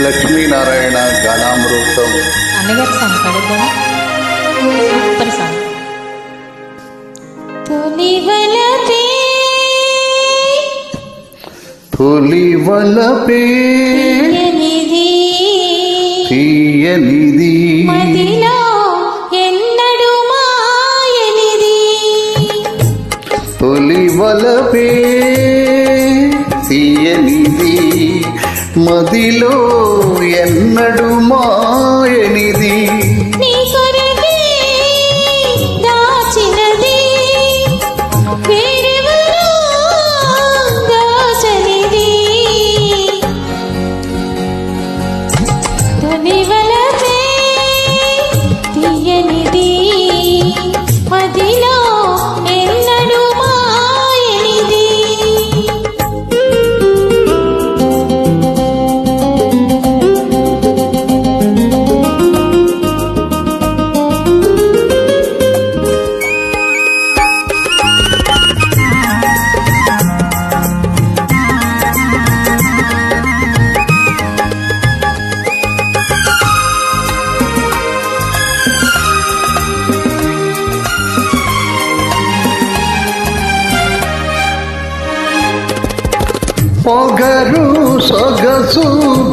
లక్ష్మీనారాయణ గానామృతం అన్నగారి song పాడేద్దామా? Super song. తొలి వలపే తీయనిది మదిలో ఎన్నడు మాయనిది. తొలి వలపే తీయనిది మదిలో ఎన్నడు మాయనిది. నీ కొరకే దాచినది వేరెవరో దాచనిది. తొలి వలపే తీయనిది మదిలో ఎన్నడు మాయనిది. పొగరు సొగసు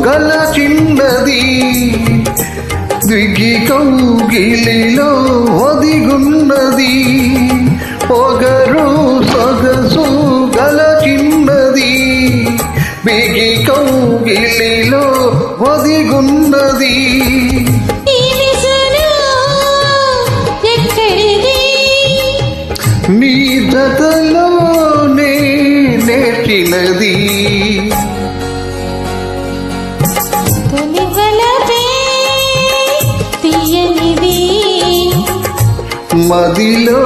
గల చిన్నది దిగి కౌగిలిలో ఒదిగున్నది. పొగరు సొగసు గల చిన్నది బిగి కౌగిలిలో ఒదిగున్నది. నీ జతలోనే నేర్చినది. తొలి వలపే తీయనిది మదిలో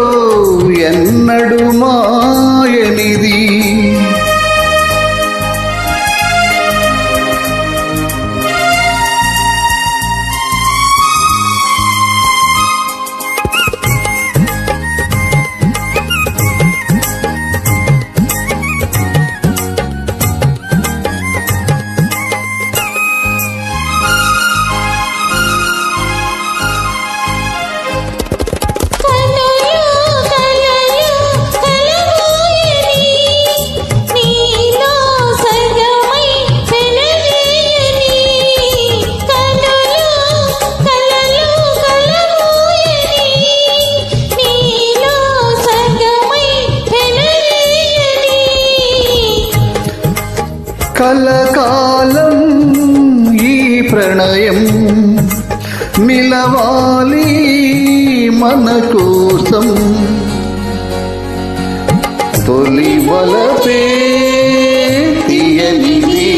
ఎన్నడు మాయనిది. కలకాలం ఈ ప్రణయం నిలవాలి మన కోసం. తొలి వలపే తీయనిది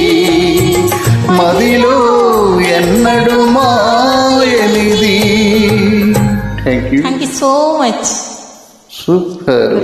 మదిలో ఎన్నడు మాయనిది. Thank you so much. Super.